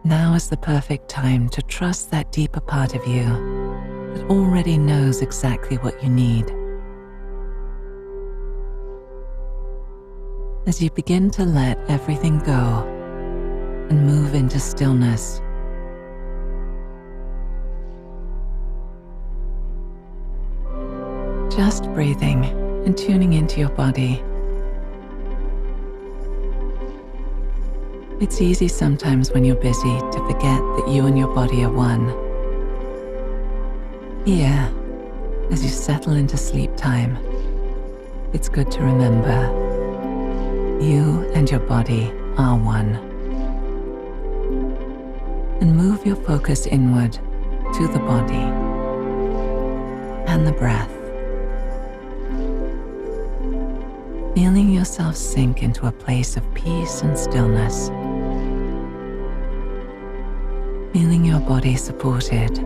Now is the perfect time to trust that deeper part of you that already knows exactly what you need. As you begin to let everything go and move into stillness, just breathing and tuning into your body. It's easy sometimes when you're busy to forget that you and your body are one. Here, as you settle into sleep time, it's good to remember you and your body are one. And move your focus inward to the body and the breath. Feeling yourself sink into a place of peace and stillness. Feeling your body supported.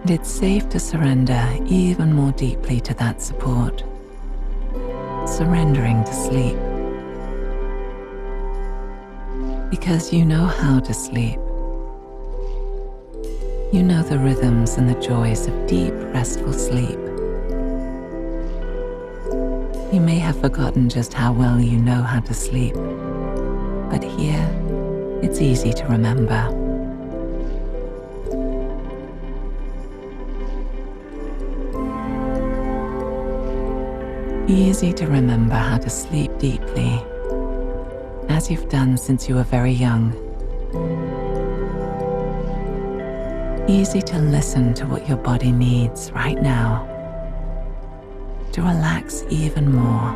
And it's safe to surrender even more deeply to that support. Surrendering to sleep. Because you know how to sleep. You know the rhythms and the joys of deep, restful sleep. You may have forgotten just how well you know how to sleep, but here, it's easy to remember. Easy to remember how to sleep deeply, as you've done since you were very young. Easy to listen to what your body needs right now, to relax even more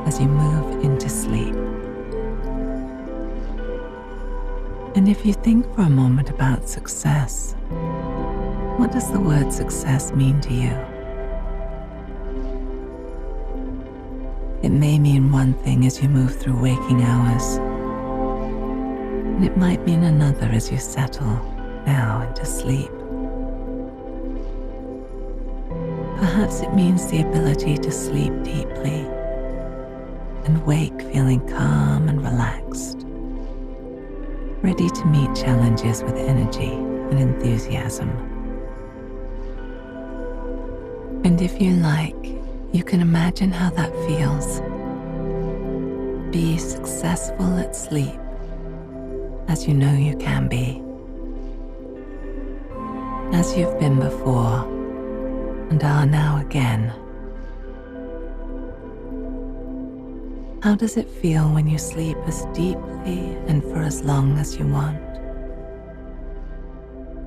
as you move into sleep. And if you think for a moment about success, what does the word success mean to you? It may mean one thing as you move through waking hours, and it might mean another as you settle now into sleep. Perhaps it means the ability to sleep deeply and wake feeling calm and relaxed, ready to meet challenges with energy and enthusiasm. And if you like, you can imagine how that feels. Be successful at sleep, as you know you can be. As you've been before and are now again. How does it feel when you sleep as deeply and for as long as you want?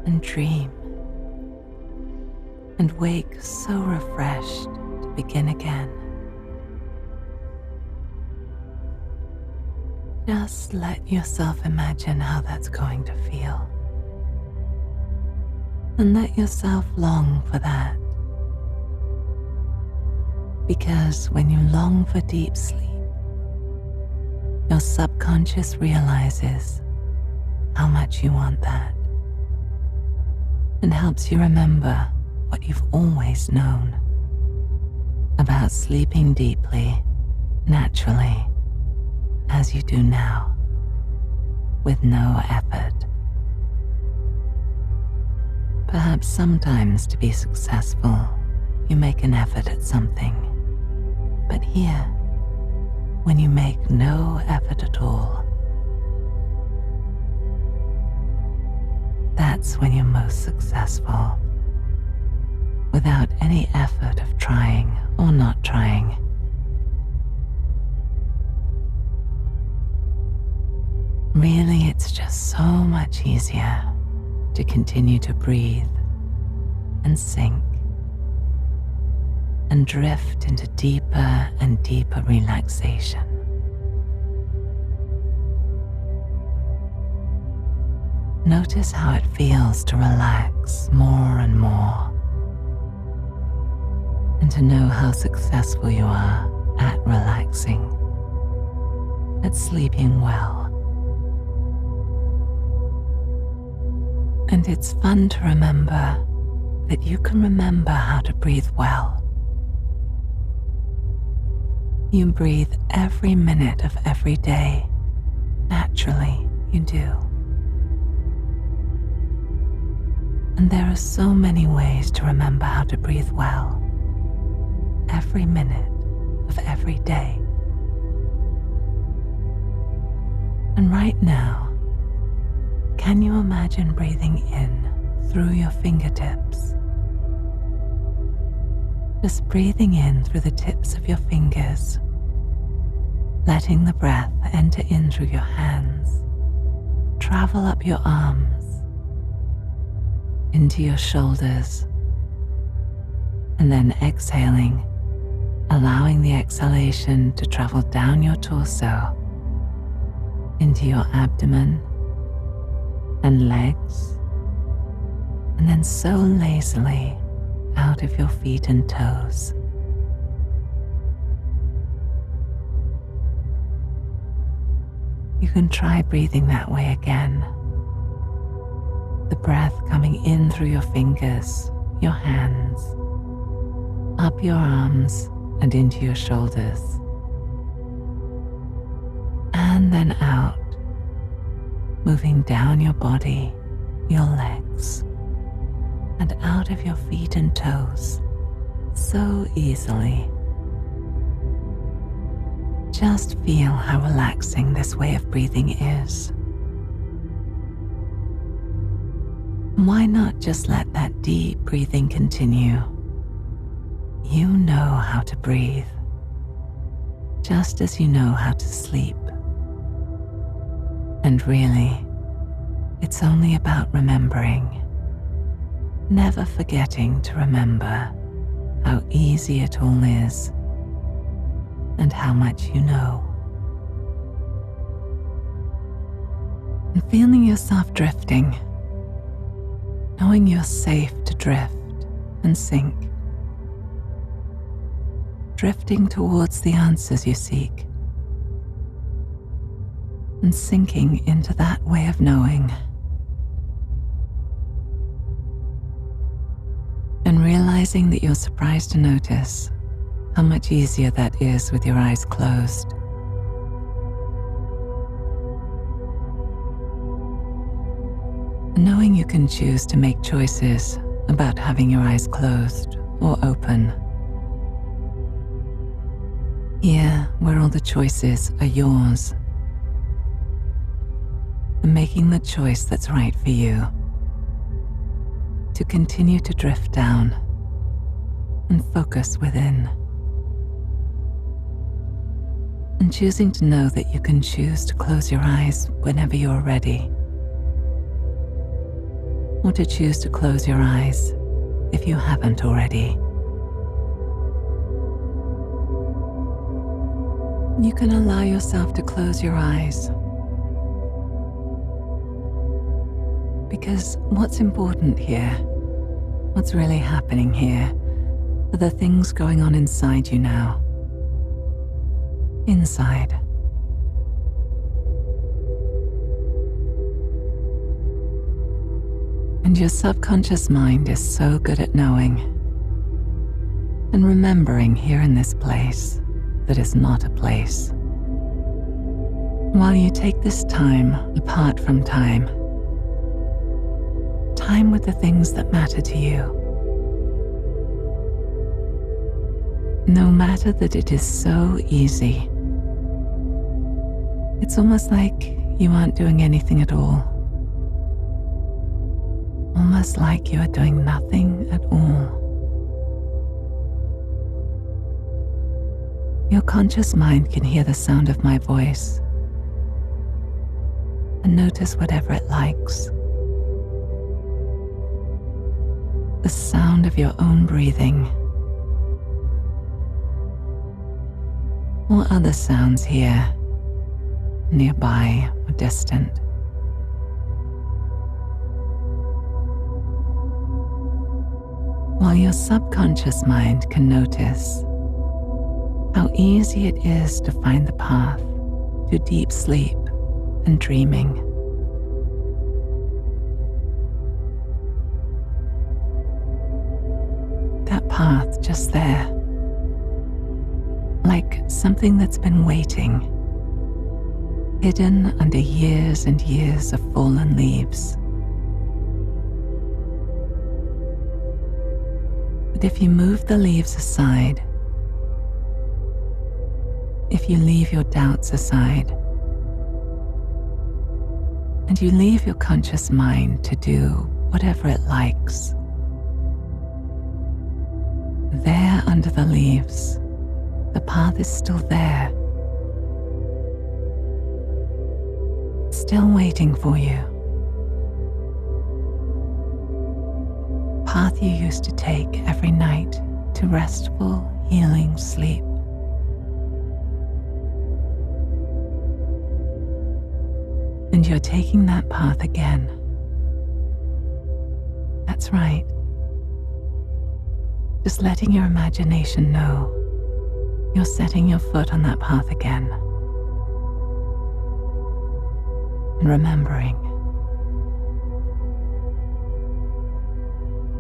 And dream and wake so refreshed to begin again. Just let yourself imagine how that's going to feel. And let yourself long for that. Because when you long for deep sleep, your subconscious realizes how much you want that and helps you remember what you've always known about sleeping deeply, naturally, as you do now, with no effort. Perhaps sometimes to be successful, you make an effort at something. But here, when you make no effort at all, that's when you're most successful, without any effort of trying or not trying. Really, it's just so much easier to continue to breathe and sink and drift into deeper and deeper relaxation. Notice how it feels to relax more and more, and to know how successful you are at relaxing, at sleeping well. And it's fun to remember that you can remember how to breathe well. You breathe every minute of every day. Naturally, you do. And there are so many ways to remember how to breathe well. Every minute of every day. And right now, can you imagine breathing in through your fingertips? Just breathing in through the tips of your fingers, letting the breath enter in through your hands, travel up your arms, into your shoulders, and then exhaling, allowing the exhalation to travel down your torso, into your abdomen and legs, and then so lazily out of your feet and toes. You can try breathing that way again. The breath coming in through your fingers, your hands, up your arms and into your shoulders, and then out, moving down your body, your legs, and out of your feet and toes, so easily. Just feel how relaxing this way of breathing is. Why not just let that deep breathing continue? You know how to breathe, just as you know how to sleep. And really, it's only about remembering, never forgetting to remember how easy it all is and how much you know. And feeling yourself drifting, knowing you're safe to drift and sink, drifting towards the answers you seek, and sinking into that way of knowing. And realizing that you're surprised to notice how much easier that is with your eyes closed. And knowing you can choose to make choices about having your eyes closed or open. Here, where all the choices are yours, and making the choice that's right for you, to continue to drift down and focus within. And choosing to know that you can choose to close your eyes whenever you're ready, or to choose to close your eyes if you haven't already. You can allow yourself to close your eyes, because what's important here, what's really happening here, are the things going on inside you now. Inside. And your subconscious mind is so good at knowing and remembering here in this place that is not a place. While you take this time apart from time, time with the things that matter to you. No matter that it is so easy, it's almost like you aren't doing anything at all. Almost like you are doing nothing at all. Your conscious mind can hear the sound of my voice and notice whatever it likes. The sound of your own breathing, or other sounds here, nearby or distant. While your subconscious mind can notice how easy it is to find the path to deep sleep and dreaming. That path just there, like something that's been waiting, hidden under years and years of fallen leaves. But if you move the leaves aside, if you leave your doubts aside, and you leave your conscious mind to do whatever it likes, there under the leaves, the path is still there, still waiting for you. Path you used to take every night to restful, healing sleep. And you're taking that path again. That's right. Just letting your imagination know you're setting your foot on that path again. And remembering.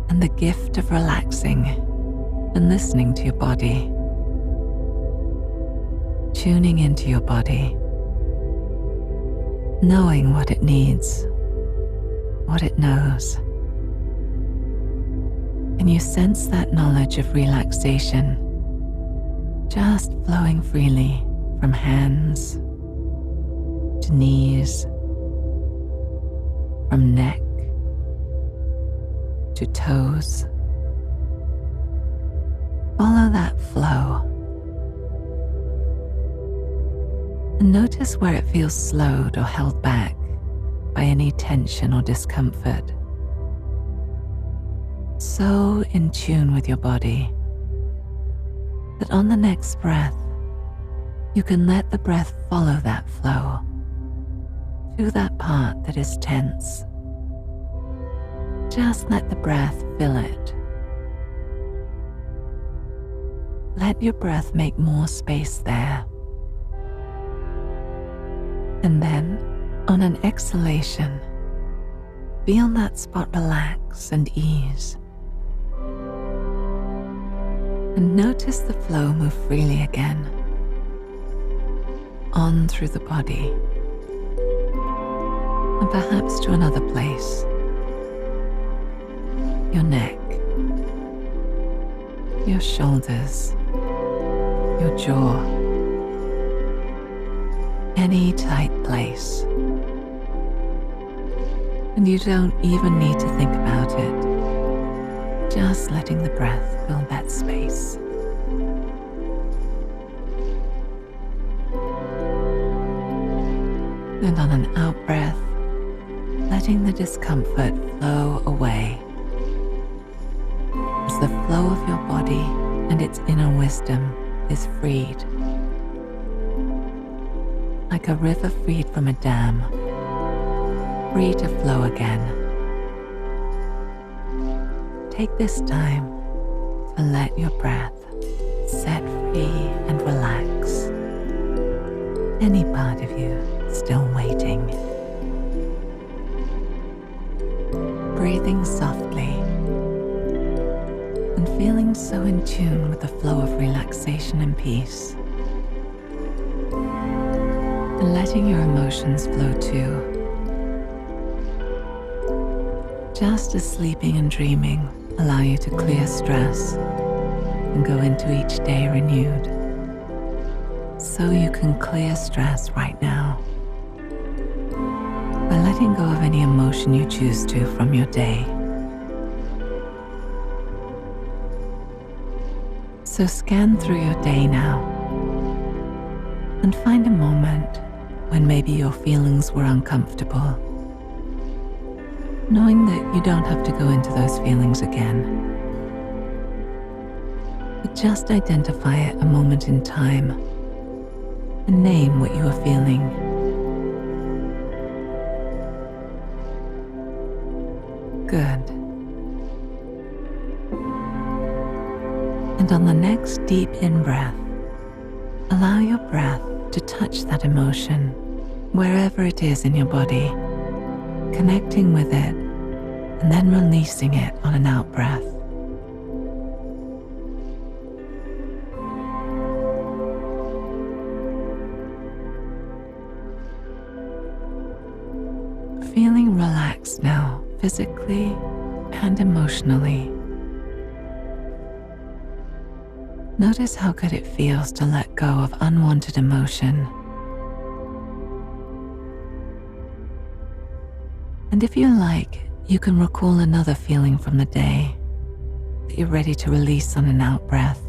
And the gift of relaxing and listening to your body. Tuning into your body. Knowing what it needs, what it knows. And you sense that knowledge of relaxation just flowing freely from hands to knees, from neck to toes. Follow that flow. And notice where it feels slowed or held back by any tension or discomfort. So in tune with your body that on the next breath, you can let the breath follow that flow to that part that is tense. Just let the breath fill it. Let your breath make more space there. And then, on an exhalation, feel that spot relax and ease. And notice the flow move freely again, on through the body, and perhaps to another place. Your neck, your shoulders, your jaw, any tight place. And you don't even need to think about it, just letting the breath fill that space. And on an out breath, letting the discomfort flow away as the flow of your body and its inner wisdom is freed. Like a river freed from a dam, free to flow again. Take this time to let your breath set free and relax any part of you still waiting. Breathing softly and feeling so in tune with the flow of relaxation and peace. And letting your emotions flow too. Just as sleeping and dreaming allow you to clear stress and go into each day renewed, so you can clear stress right now by letting go of any emotion you choose to from your day. So scan through your day now and find a moment when maybe your feelings were uncomfortable, knowing that you don't have to go into those feelings again. But just identify a moment in time and name what you are feeling. Good. And on the next deep in-breath, allow your breath to touch that emotion wherever it is in your body, connecting with it and then releasing it on an out-breath. feeling relaxed now, physically and emotionally. Notice how good it feels to let go of unwanted emotion. And if you like, you can recall another feeling from the day that you're ready to release on an out breath.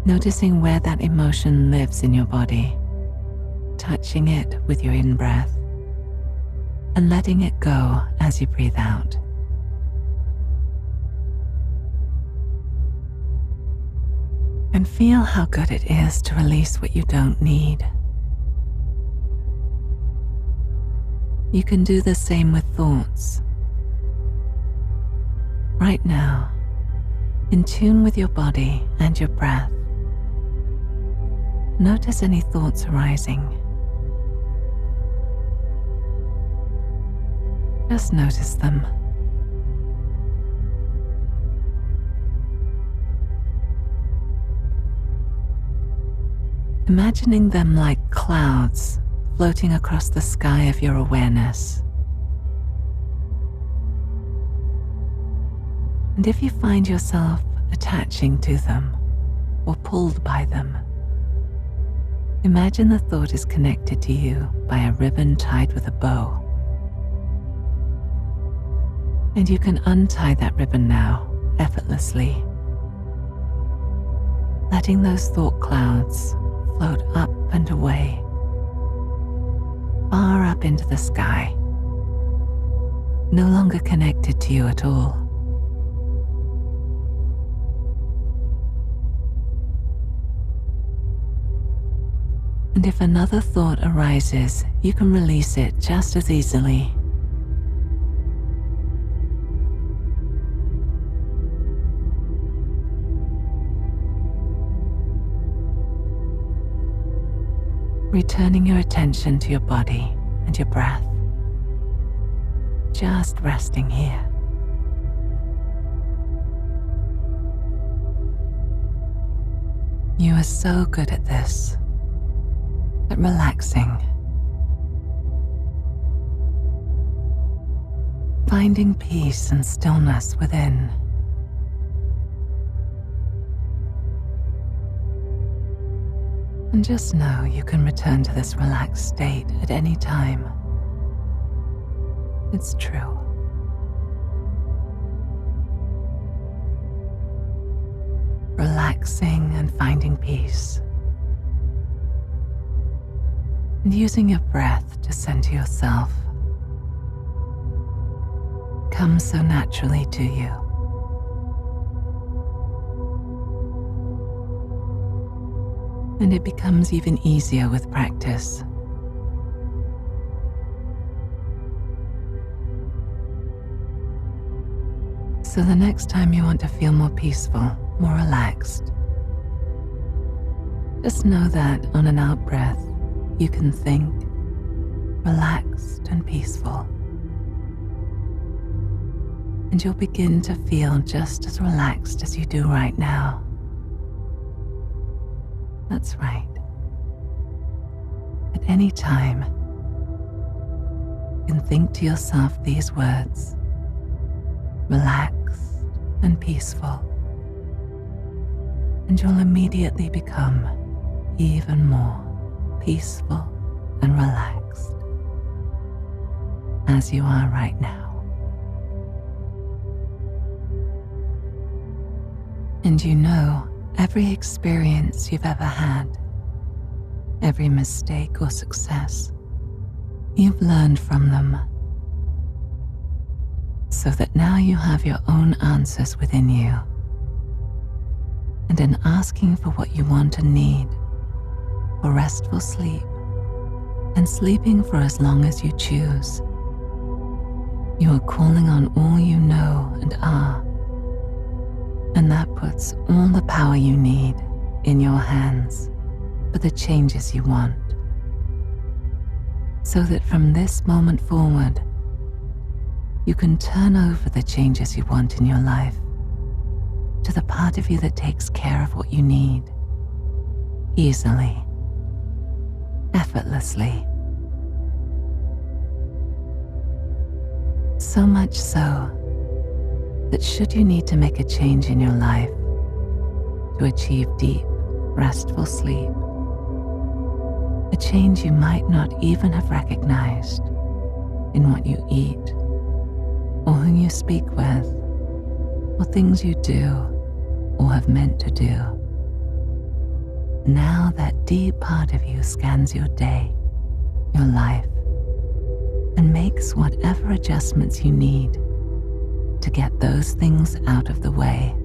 Noticing where that emotion lives in your body, touching it with your in-breath, and letting it go as you breathe out. And feel how good it is to release what you don't need. You can do the same with thoughts. Right now, in tune with your body and your breath, notice any thoughts arising. Just notice them. Imagining them like clouds floating across the sky of your awareness. And if you find yourself attaching to them or pulled by them, imagine the thought is connected to you by a ribbon tied with a bow. And you can untie that ribbon now, effortlessly, letting those thought clouds float up and away, far up into the sky, no longer connected to you at all. And if another thought arises, you can release it just as easily. Returning your attention to your body and your breath, just resting here. You are so good at this, at relaxing, finding peace and stillness within. And just know you can return to this relaxed state at any time. It's true. Relaxing and finding peace. And using your breath to center yourself comes so naturally to you. And it becomes even easier with practice. So the next time you want to feel more peaceful, more relaxed, just know that on an out breath, you can think relaxed and peaceful. And you'll begin to feel just as relaxed as you do right now. That's right. At any time, you can think to yourself these words: relaxed and peaceful. And you'll immediately become even more peaceful and relaxed, as you are right now. And you know, every experience you've ever had, every mistake or success, you've learned from them, so that now you have your own answers within you. And in asking for what you want and need, for restful sleep, and sleeping for as long as you choose, you are calling on all you know and are. And that puts all the power you need in your hands for the changes you want. So that from this moment forward, you can turn over the changes you want in your life to the part of you that takes care of what you need, easily, effortlessly. So much so that should you need to make a change in your life to achieve deep, restful sleep, a change you might not even have recognized in what you eat, or whom you speak with, or things you do or have meant to do. Now that deep part of you scans your day, your life, and makes whatever adjustments you need to get those things out of the way,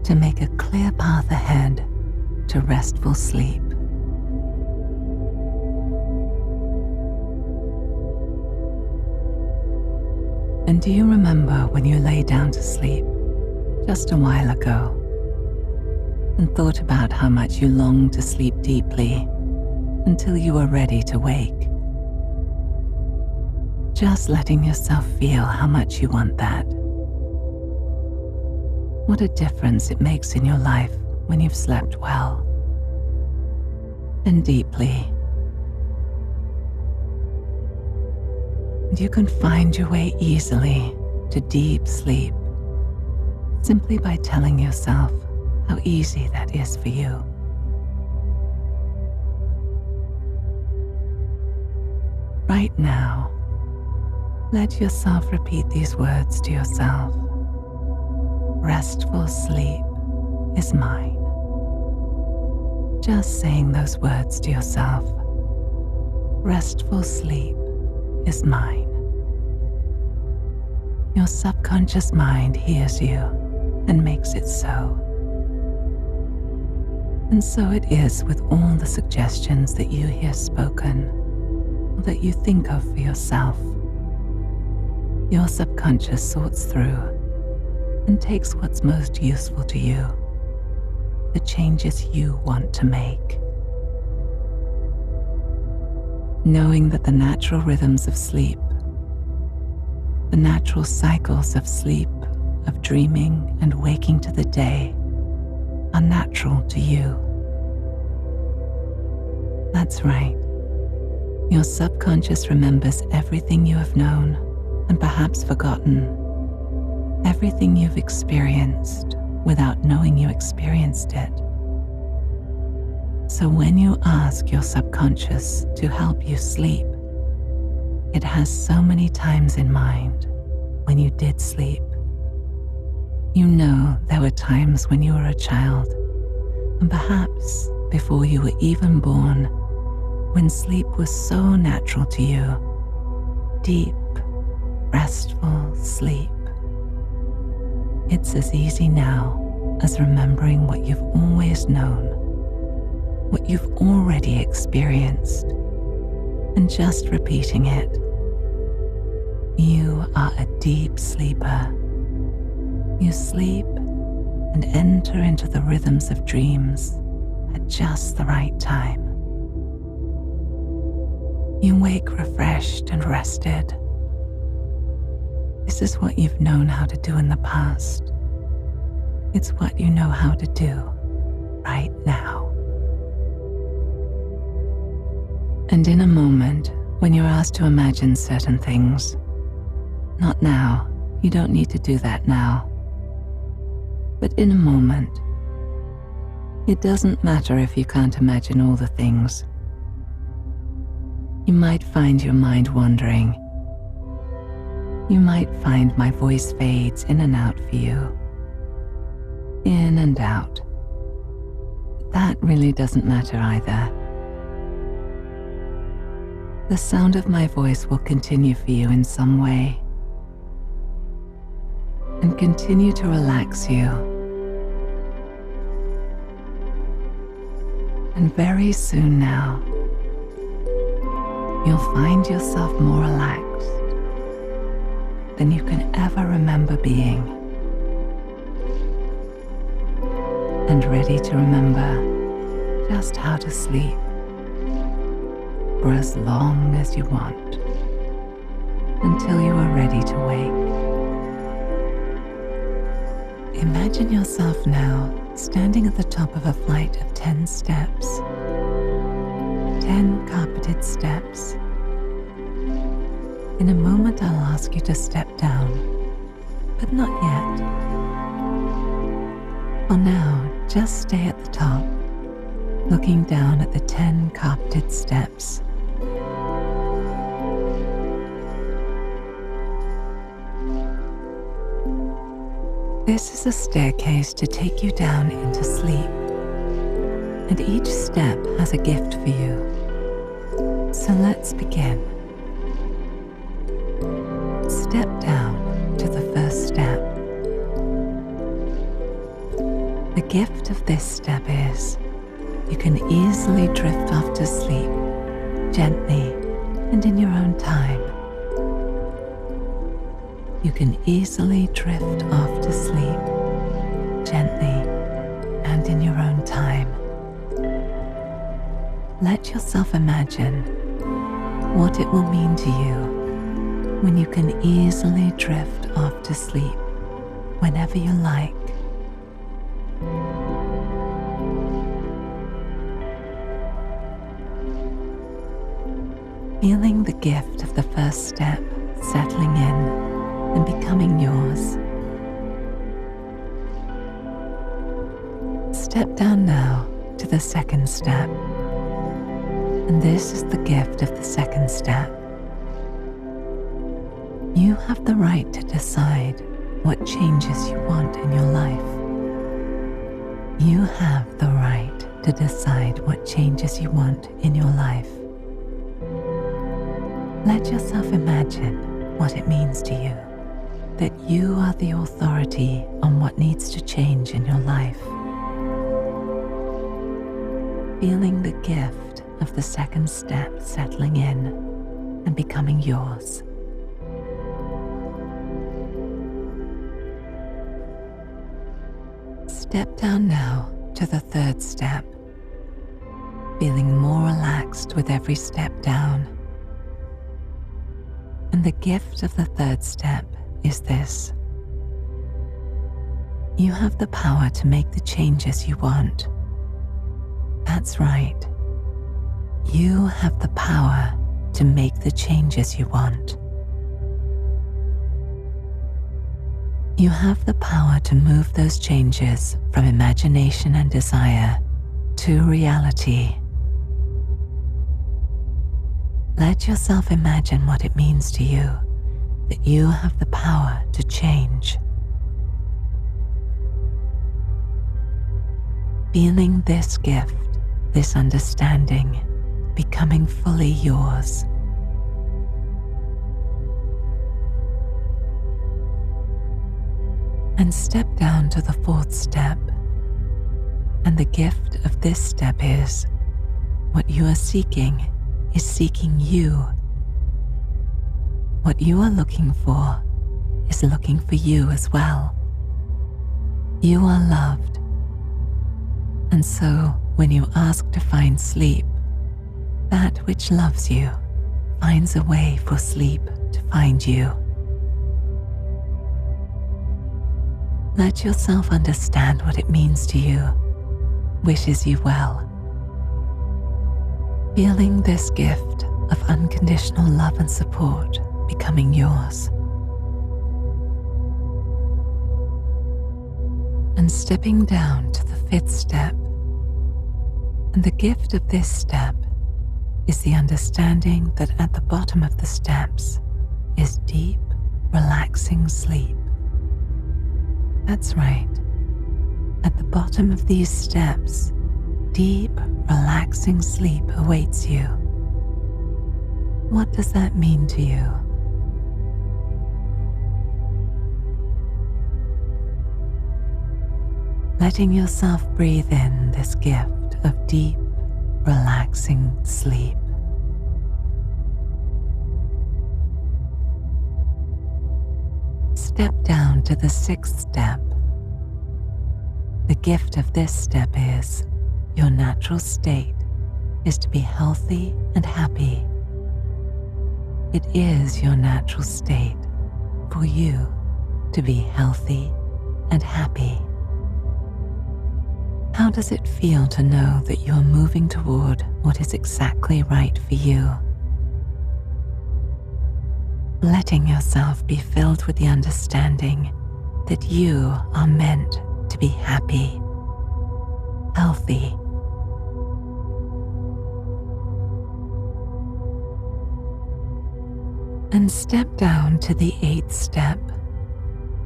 to make a clear path ahead to restful sleep. And do you remember when you lay down to sleep just a while ago and thought about how much you longed to sleep deeply until you were ready to wake? Just letting yourself feel how much you want that. What a difference it makes in your life when you've slept well and deeply. And you can find your way easily to deep sleep simply by telling yourself how easy that is for you. Right now, let yourself repeat these words to yourself. Restful sleep is mine. Just saying those words to yourself. Restful sleep is mine. Your subconscious mind hears you and makes it so. And so it is with all the suggestions that you hear spoken or that you think of for yourself. Your subconscious sorts through and takes what's most useful to you, the changes you want to make. Knowing that the natural rhythms of sleep, the natural cycles of sleep, of dreaming and waking to the day, are natural to you. That's right. Your subconscious remembers everything you have known and perhaps forgotten, everything you've experienced without knowing you experienced it. So when you ask your subconscious to help you sleep, it has so many times in mind when you did sleep. You know there were times when you were a child, and perhaps before you were even born, when sleep was so natural to you, deep, restful sleep. It's as easy now as remembering what you've always known, what you've already experienced, and just repeating it. You are a deep sleeper. You sleep and enter into the rhythms of dreams at just the right time. You wake refreshed and rested. This is what you've known how to do in the past. It's what you know how to do right now. And in a moment, when you're asked to imagine certain things, not now, you don't need to do that now, but in a moment, it doesn't matter if you can't imagine all the things. You might find your mind wandering. You might find my voice fades in and out for you, in and out. That really doesn't matter either. The sound of my voice will continue for you in some way and continue to relax you. And very soon now, you'll find yourself more relaxed than you can ever remember being, and ready to remember just how to sleep for as long as you want, until you are ready to wake. Imagine yourself now standing at the top of a flight of 10 steps, 10 carpeted steps. In a moment, I'll ask you to step down, but not yet. For now, just stay at the top, looking down at the 10 carpeted steps. This is a staircase to take you down into sleep, and each step has a gift for you. So let's begin. Step down to the first step. The gift of this step is you can easily drift off to sleep, gently and in your own time. You can easily drift off to sleep, gently and in your own time. Let yourself imagine what it will mean to you when you can easily drift off to sleep whenever you like. Feeling the gift of the first step settling in and becoming yours. Step down now to the second step, and this is the gift of the second step. You have the right to decide what changes you want in your life. You have the right to decide what changes you want in your life. Let yourself imagine what it means to you that you are the authority on what needs to change in your life. Feeling the gift of the second step settling in and becoming yours. Step down now to the third step, feeling more relaxed with every step down. And the gift of the third step is this. You have the power to make the changes you want. That's right. You have the power to make the changes you want. You have the power to move those changes from imagination and desire to reality. Let yourself imagine what it means to you that you have the power to change. Feeling this gift, this understanding, becoming fully yours. And step down to the fourth step. And the gift of this step is what you are seeking is seeking you. What you are looking for is looking for you as well. You are loved. And so when you ask to find sleep, that which loves you finds a way for sleep to find you. Let yourself understand what it means to you, wishes you well. Feeling this gift of unconditional love and support becoming yours. And stepping down to the fifth step. And the gift of this step is the understanding that at the bottom of the steps is deep, relaxing sleep. That's right. At the bottom of these steps, deep, relaxing sleep awaits you. What does that mean to you? Letting yourself breathe in this gift of deep, relaxing sleep. Step down to the sixth step. The gift of this step is your natural state is to be healthy and happy. It is your natural state for you to be healthy and happy. How does it feel to know that you are moving toward what is exactly right for you? Letting yourself be filled with the understanding that you are meant to be happy, healthy, and step down to the 8th step,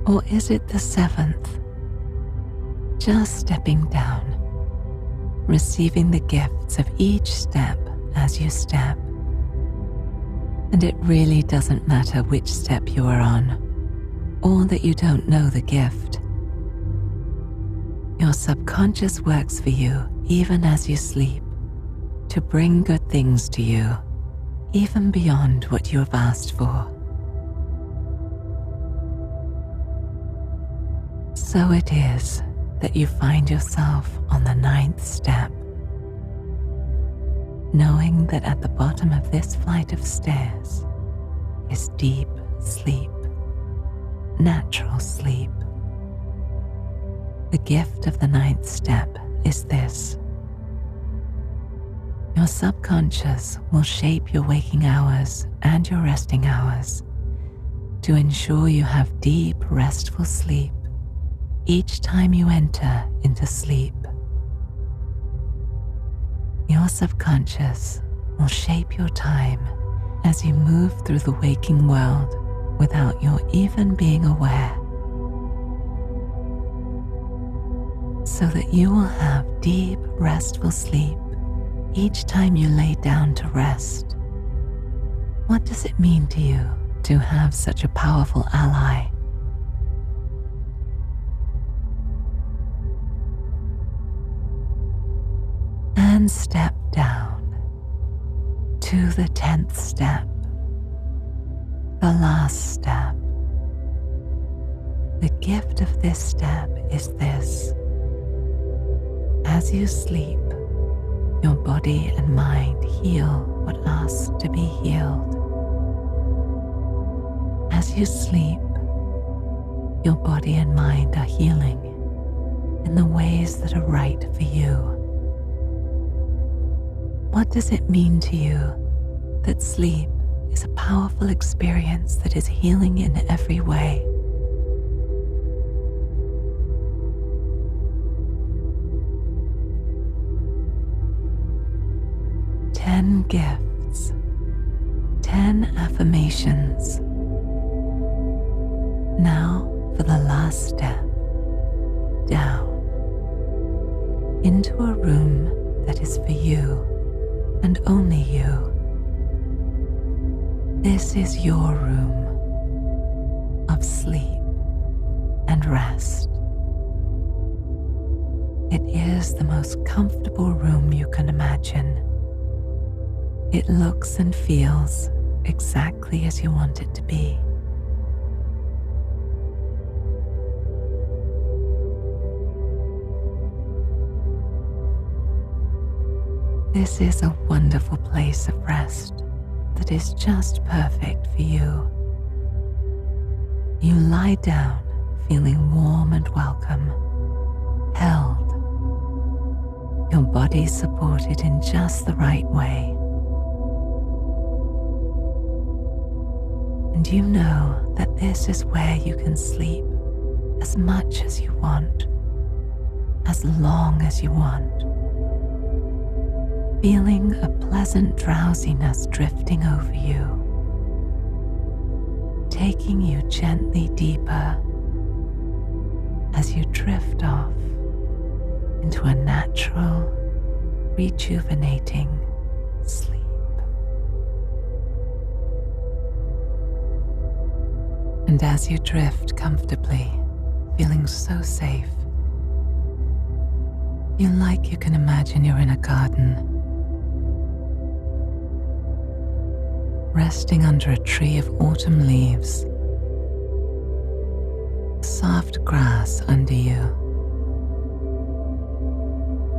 or is it the 7th? Just stepping down, receiving the gifts of each step as you step. And it really doesn't matter which step you are on, or that you don't know the gift. Your subconscious works for you even as you sleep, to bring good things to you, even beyond what you have asked for. So it is that you find yourself on the 9th step, knowing that at the bottom of this flight of stairs is deep sleep, natural sleep. The gift of the 9th step is this: your subconscious will shape your waking hours and your resting hours to ensure you have deep, restful sleep each time you enter into sleep. Your subconscious will shape your time as you move through the waking world without your even being aware, so that you will have deep, restful sleep each time you lay down to rest. What does it mean to you to have such a powerful ally? And step down to the 10th step, the last step. The gift of this step is this: as you sleep, your body and mind heal what asks to be healed. As you sleep, your body and mind are healing in the ways that are right for you. What does it mean to you that sleep is a powerful experience that is healing in every way? Ten gifts, 10 affirmations. Now for the last step, down into a room that is for you and only you. This is your room of sleep and rest. It is the most comfortable room you can imagine. It looks and feels exactly as you want it to be. This is a wonderful place of rest that is just perfect for you. You lie down feeling warm and welcome, held, your body supported in just the right way. And you know that this is where you can sleep as much as you want, as long as you want. Feeling a pleasant drowsiness drifting over you, taking you gently deeper as you drift off into a natural, rejuvenating sleep. And as you drift comfortably, feeling so safe, feel like you can imagine you're in a garden, resting under a tree of autumn leaves, soft grass under you.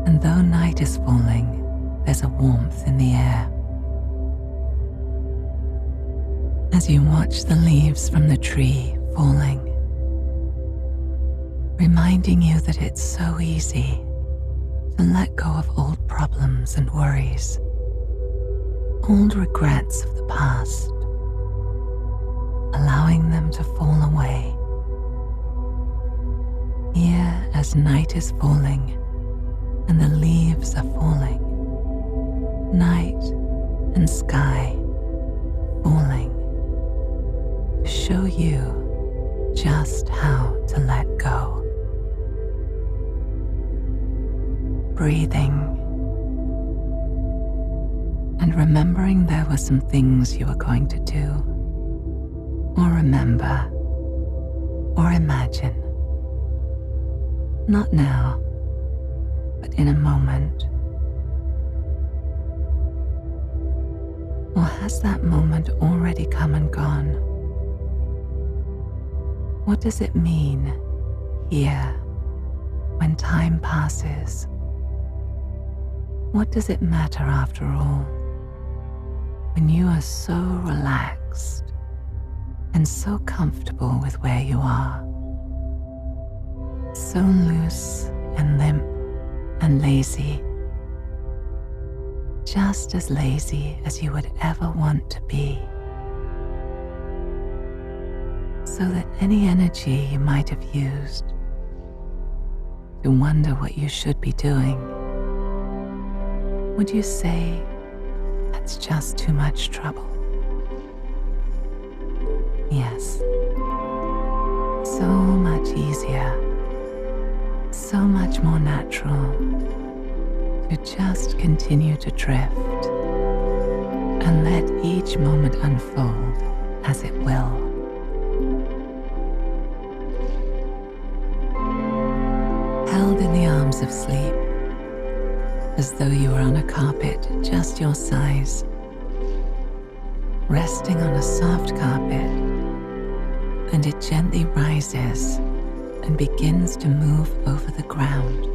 And though night is falling, there's a warmth in the air. As you watch the leaves from the tree falling, reminding you that it's so easy to let go of old problems and worries, old regrets of the past, allowing them to fall away. Here, as night is falling and the leaves are falling, night and sky falling, to show you just how to let go. Breathing and remembering there were some things you were going to do, or remember, or imagine. Not now, but in a moment. Or has that moment already come and gone? What does it mean here when time passes? What does it matter after all when you are so relaxed and so comfortable with where you are? So loose and limp and lazy, just as lazy as you would ever want to be, so that any energy you might have used to wonder what you should be doing, would you say that's just too much trouble? Yes, so much easier, so much more natural to just continue to drift and let each moment unfold as it will. Held in the arms of sleep, as though you were on a carpet just your size, resting on a soft carpet, and it gently rises and begins to move over the ground,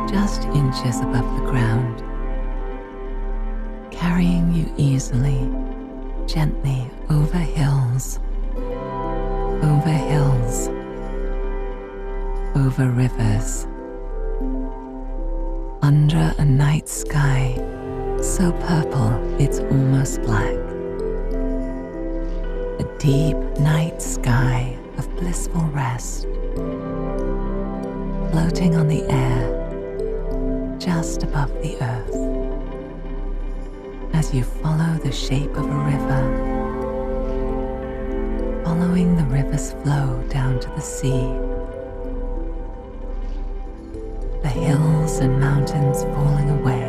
just inches above the ground, carrying you easily, gently over hills, over rivers, under a night sky so purple it's almost black. A deep night sky of blissful rest, floating on the air just above the earth. As you follow the shape of a river, following the river's flow down to the sea, the hills and mountains falling away,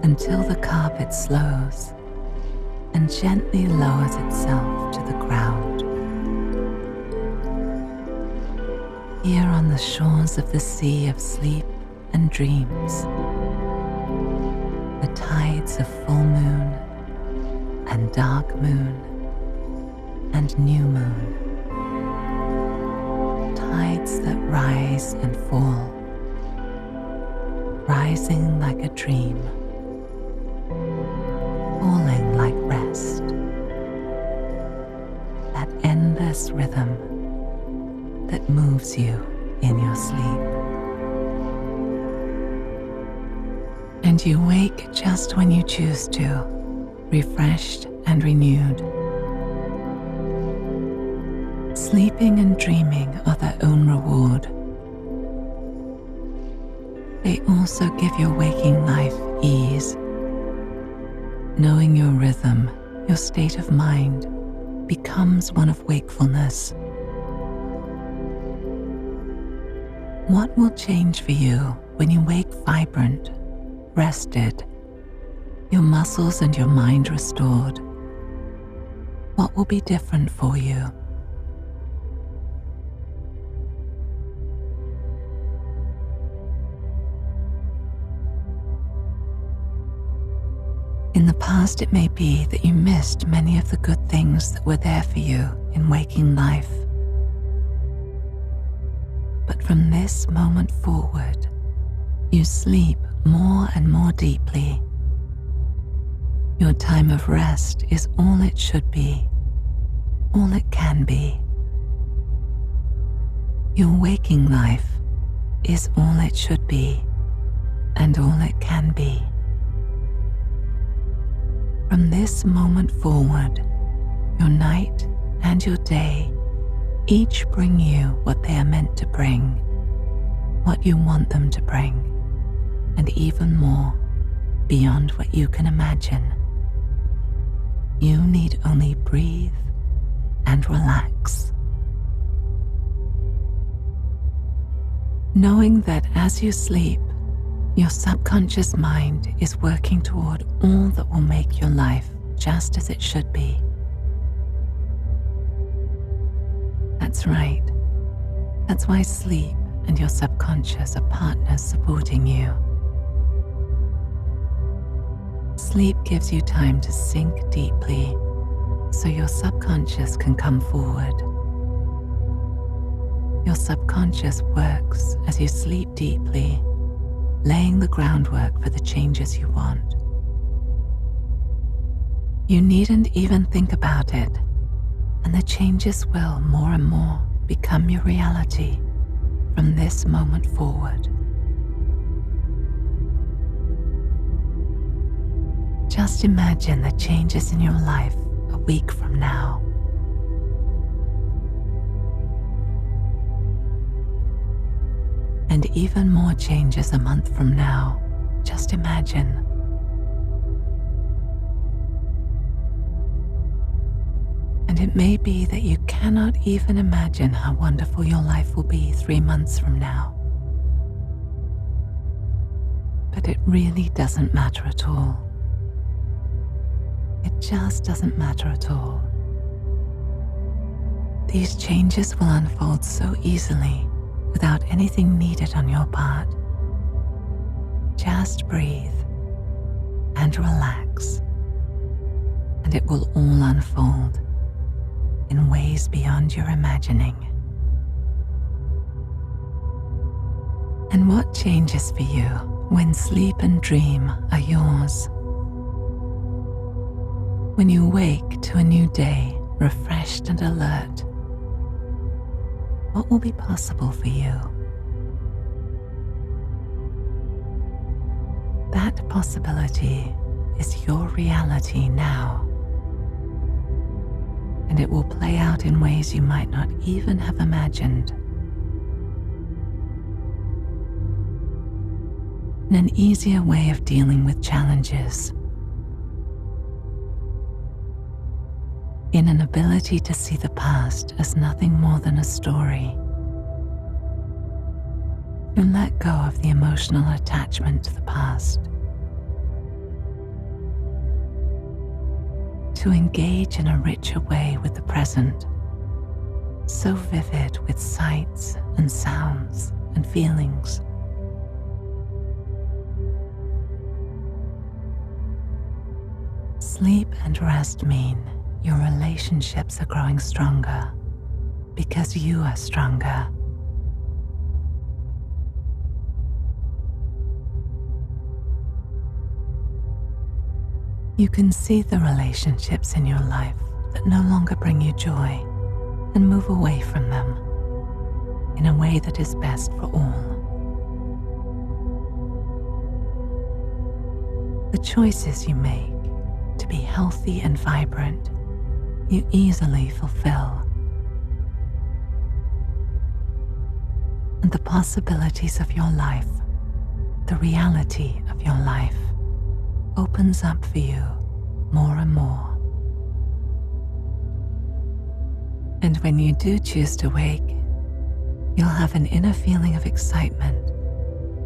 until the carpet slows and gently lowers itself to the ground. Here on the shores of the sea of sleep and dreams, the tides of full moon and dark moon and new moon, tides that rise and fall, rising like a dream, falling like rest, that endless rhythm that moves you in your sleep. And you wake just when you choose to, refreshed and renewed. Sleeping and dreaming are their own reward. They also give your waking life ease. Knowing your rhythm, your state of mind, becomes one of wakefulness. What will change for you when you wake vibrant, rested, your muscles and your mind restored? What will be different for you? In the past, it may be that you missed many of the good things that were there for you in waking life. But from this moment forward, you sleep more and more deeply. Your time of rest is all it should be, all it can be. Your waking life is all it should be and all it can be. From this moment forward, your night and your day each bring you what they are meant to bring, what you want them to bring, and even more beyond what you can imagine. You need only breathe and relax, knowing that as you sleep, your subconscious mind is working toward all that will make your life just as it should be. That's right. That's why sleep and your subconscious are partners supporting you. Sleep gives you time to sink deeply so your subconscious can come forward. Your subconscious works as you sleep deeply, laying the groundwork for the changes you want. You needn't even think about it, and the changes will more and more become your reality from this moment forward. Just imagine the changes in your life a week from now. And even more changes a month from now. Just imagine. And it may be that you cannot even imagine how wonderful your life will be 3 months from now. But it really doesn't matter at all. It just doesn't matter at all. These changes will unfold so easily without anything needed on your part. Just breathe and relax, and it will all unfold in ways beyond your imagining. And what changes for you when sleep and dream are yours? When you wake to a new day, refreshed and alert, what will be possible for you? That possibility is your reality now, and it will play out in ways you might not even have imagined. In an easier way of dealing with challenges, in an ability to see the past as nothing more than a story, to let go of the emotional attachment to the past, to engage in a richer way with the present, so vivid with sights and sounds and feelings. Sleep and rest mean your relationships are growing stronger because you are stronger. You can see the relationships in your life that no longer bring you joy and move away from them in a way that is best for all. The choices you make to be healthy and vibrant, you easily fulfill. And the possibilities of your life, the reality of your life, opens up for you more and more. And when you do choose to wake, you'll have an inner feeling of excitement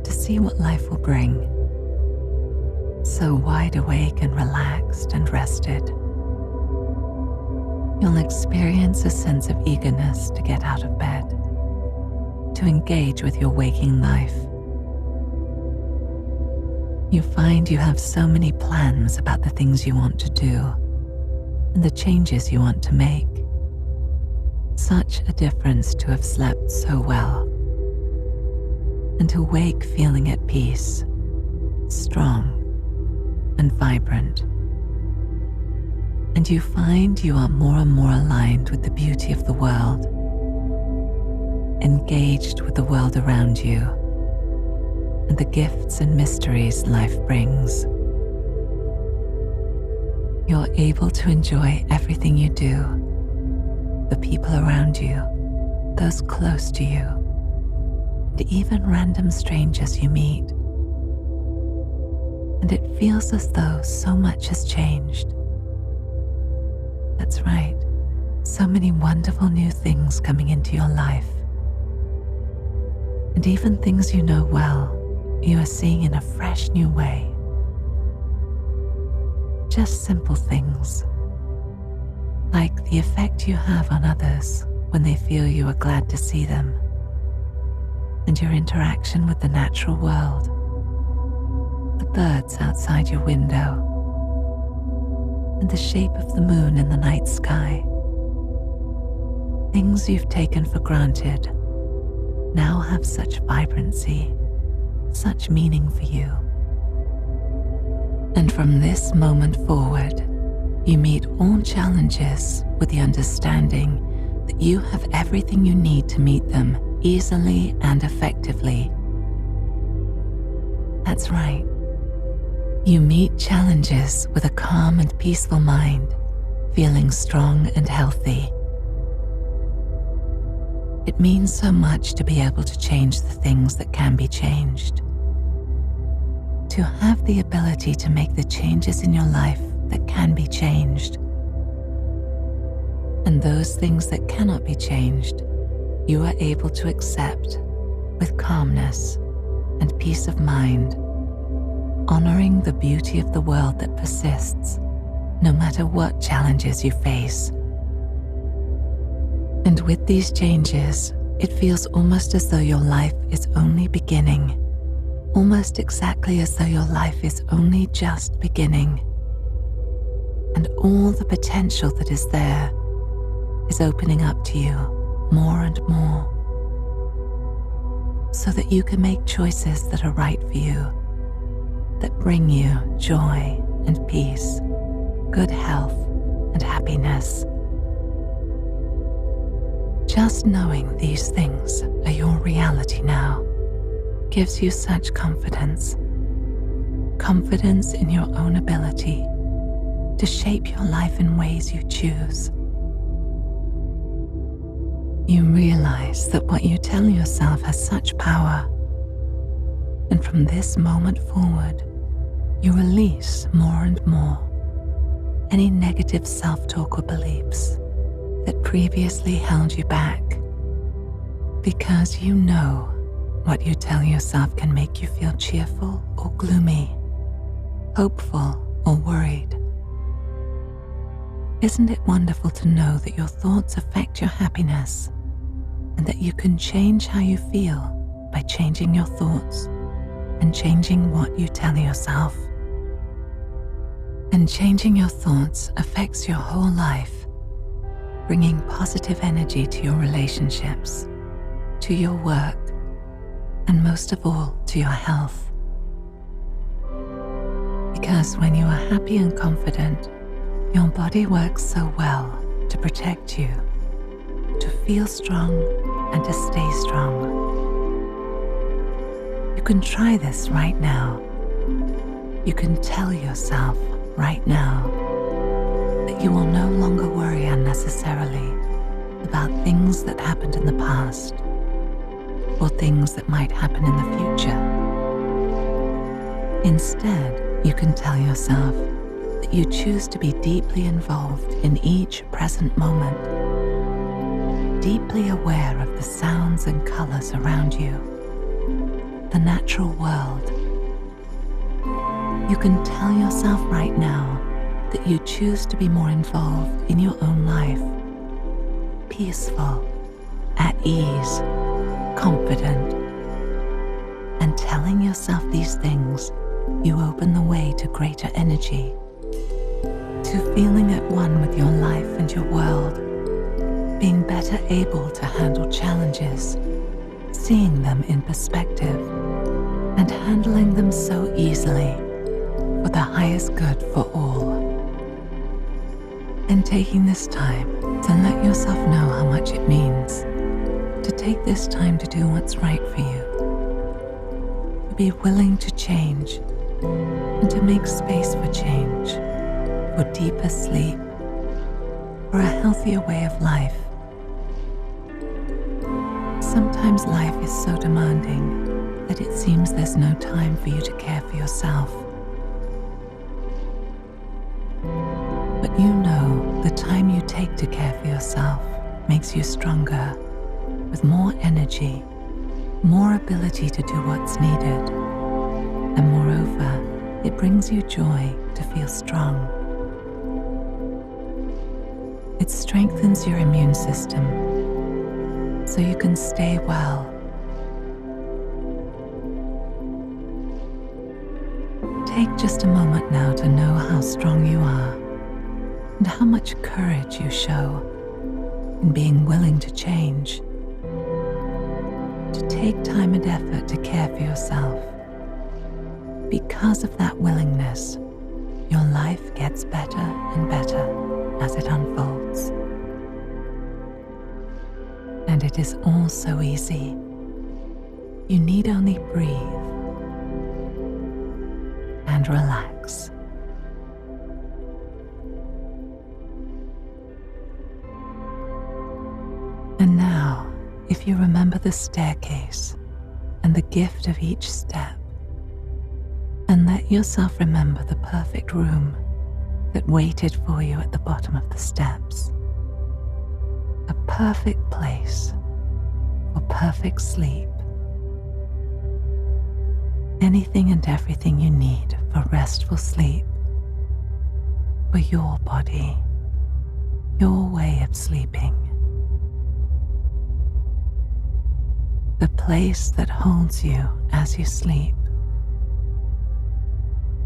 to see what life will bring. So wide awake and relaxed and rested, you'll experience a sense of eagerness to get out of bed, to engage with your waking life. You find you have so many plans about the things you want to do and the changes you want to make. Such a difference to have slept so well and to wake feeling at peace, strong and vibrant. And you find you are more and more aligned with the beauty of the world, engaged with the world around you and the gifts and mysteries life brings. You're able to enjoy everything you do, the people around you, those close to you, and even random strangers you meet. And it feels as though so much has changed. That's right, so many wonderful new things coming into your life. And even things you know well, you are seeing in a fresh new way. Just simple things, like the effect you have on others when they feel you are glad to see them, and your interaction with the natural world, the birds outside your window, and the shape of the moon in the night sky. Things you've taken for granted now have such vibrancy, such meaning for you. And from this moment forward, you meet all challenges with the understanding that you have everything you need to meet them easily and effectively. That's right. You meet challenges with a calm and peaceful mind, feeling strong and healthy. It means so much to be able to change the things that can be changed. To have the ability to make the changes in your life that can be changed. And those things that cannot be changed, you are able to accept with calmness and peace of mind, honoring the beauty of the world that persists, no matter what challenges you face. And with these changes, it feels almost as though your life is only beginning. Almost exactly as though your life is only just beginning. And all the potential that is there is opening up to you more and more, so that you can make choices that are right for you, that bring you joy and peace, good health and happiness. Just knowing these things are your reality now gives you such confidence. Confidence in your own ability to shape your life in ways you choose. You realize that what you tell yourself has such power, and from this moment forward, you release more and more any negative self-talk or beliefs that previously held you back, because you know what you tell yourself can make you feel cheerful or gloomy, hopeful or worried. Isn't it wonderful to know that your thoughts affect your happiness, and that you can change how you feel by changing your thoughts and changing what you tell yourself? And changing your thoughts affects your whole life, bringing positive energy to your relationships, to your work, and most of all, to your health. Because when you are happy and confident, your body works so well to protect you, to feel strong and to stay strong. You can try this right now. You can tell yourself right now that you will no longer worry unnecessarily about things that happened in the past or things that might happen in the future. Instead, you can tell yourself that you choose to be deeply involved in each present moment, deeply aware of the sounds and colors around you, the natural world. You can tell yourself right now that you choose to be more involved in your own life, peaceful, at ease, confident. And telling yourself these things, you open the way to greater energy, to feeling at one with your life and your world, being better able to handle challenges, seeing them in perspective, and handling them so easily for the highest good for all. And taking this time to let yourself know how much it means to take this time to do what's right for you, to be willing to change and to make space for change, for deeper sleep, for a healthier way of life. Sometimes life is so demanding that it seems there's no time for you to care for yourself. But you know the time you take to care for yourself makes you stronger, with more energy, more ability to do what's needed, and moreover, it brings you joy to feel strong. It strengthens your immune system so you can stay well. Take just a moment now to know how strong you are and how much courage you show in being willing to change, to take time and effort to care for yourself. Because of that willingness, your life gets better and better as it unfolds. And it is all so easy. You need only breathe and relax. And now, if you remember the staircase and the gift of each step, and let yourself remember the perfect room that waited for you at the bottom of the steps. A perfect place for perfect sleep. Anything and everything you need for restful sleep, for your body, your way of sleeping. The place that holds you as you sleep.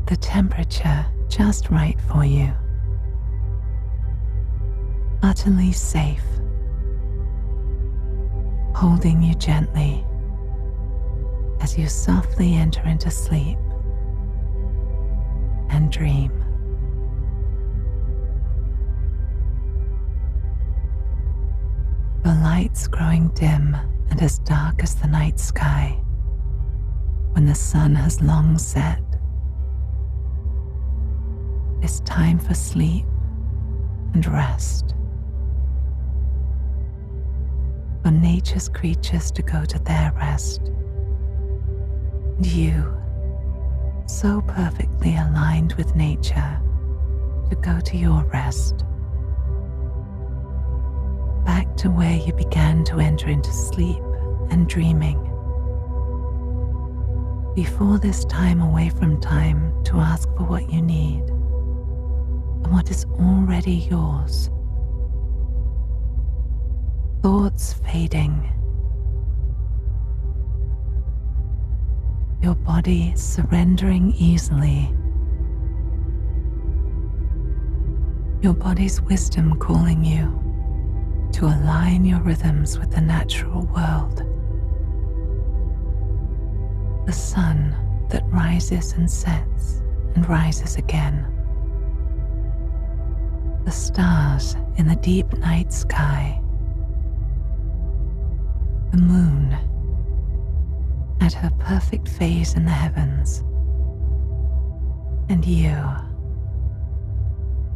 The temperature just right for you. Utterly safe. Holding you gently as you softly enter into sleep and dream. The lights growing dim and as dark as the night sky when the sun has long set. It's time for sleep and rest. For nature's creatures to go to their rest. And you, so perfectly aligned with nature, to go to your rest. Back to where you began to enter into sleep and dreaming. Before this time away from time to ask for what you need and what is already yours. Thoughts fading. Your body surrendering easily. Your body's wisdom calling you to align your rhythms with the natural world. The sun that rises and sets and rises again. The stars in the deep night sky. The moon at her perfect phase in the heavens. And you,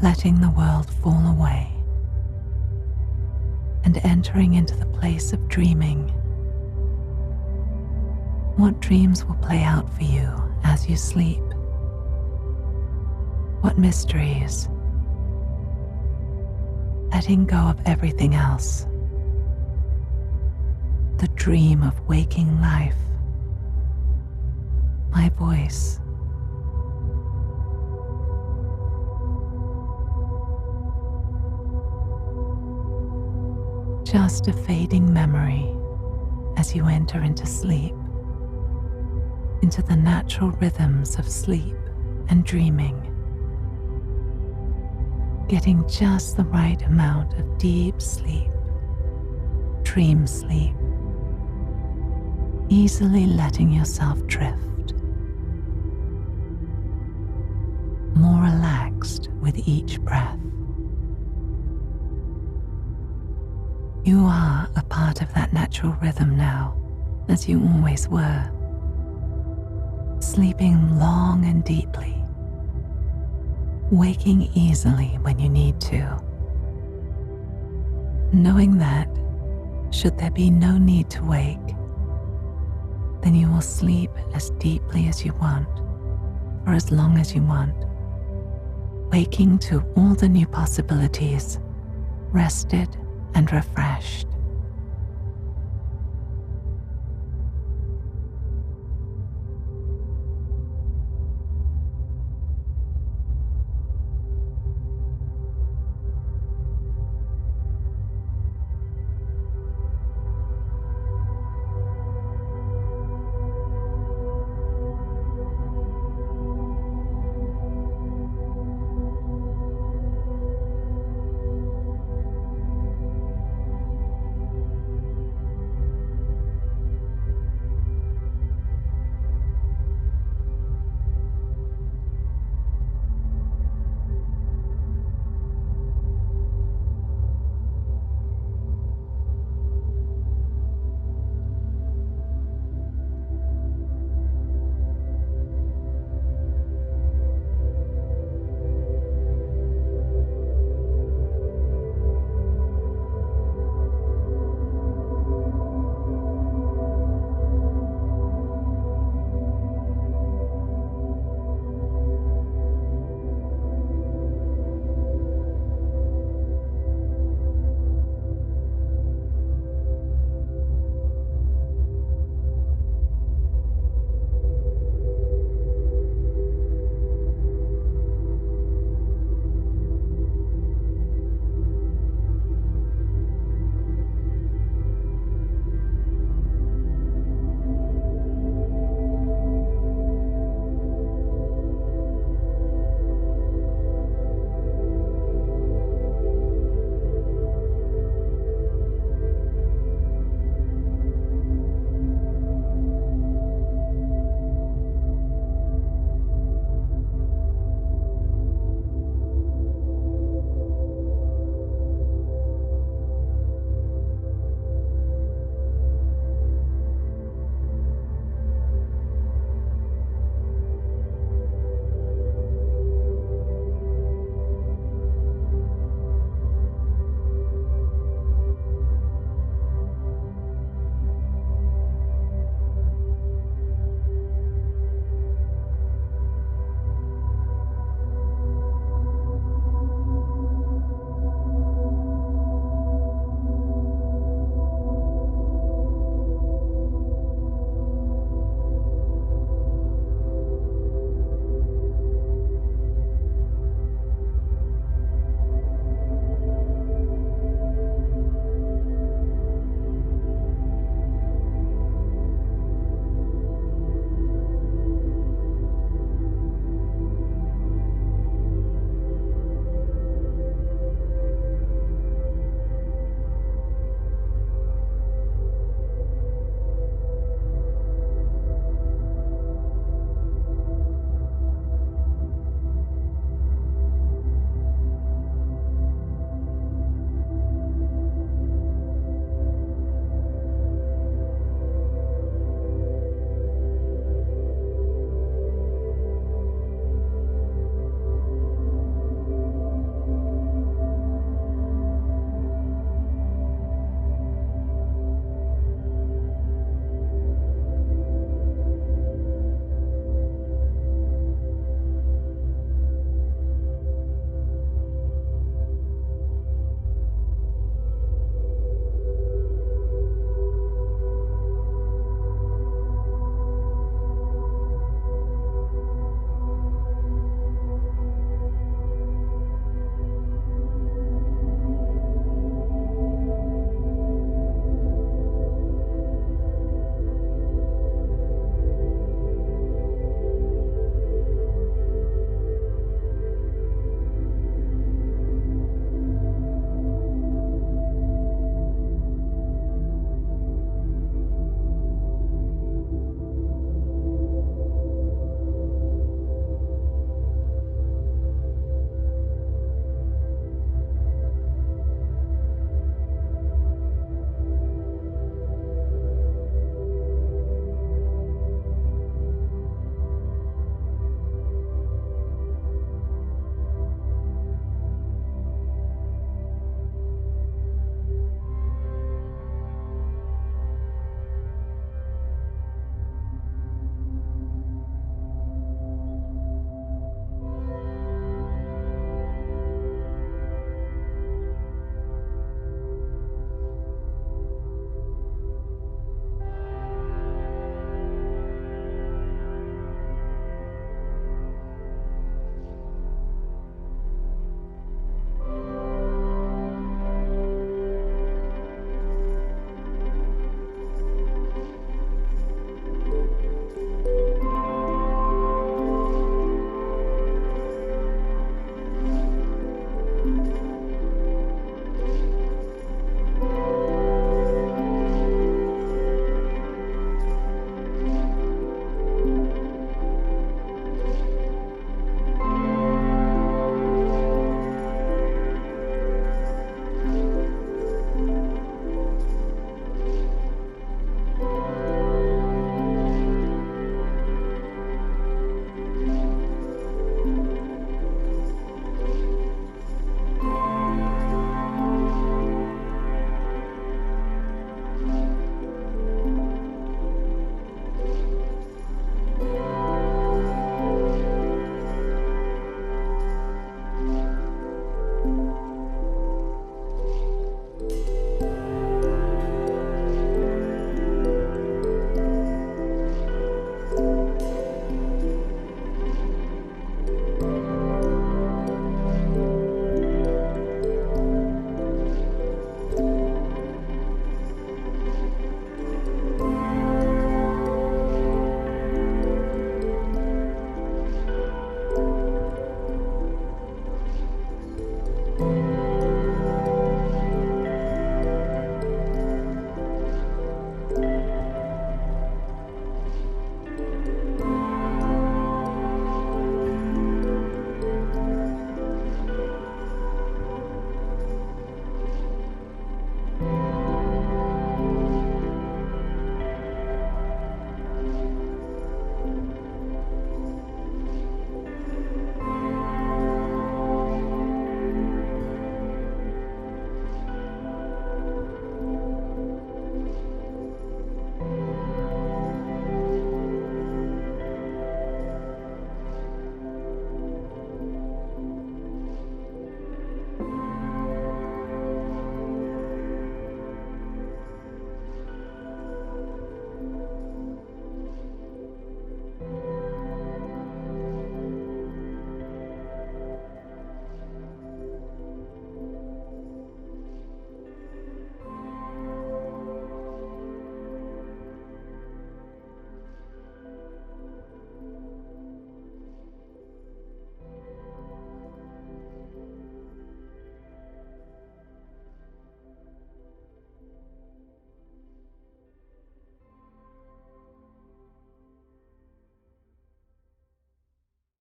letting the world fall away and entering into the place of dreaming. What dreams will play out for you as you sleep? What mysteries? Letting go of everything else. The dream of waking life. My voice. Just a fading memory as you enter into sleep, into the natural rhythms of sleep and dreaming, getting just the right amount of deep sleep, dream sleep, easily letting yourself drift, more relaxed with each breath. You are a part of that natural rhythm now, as you always were. sleeping long and deeply, waking easily when you need to, knowing that, should there be no need to wake, then you will sleep as deeply as you want, for as long as you want, waking to all the new possibilities, rested and refreshed.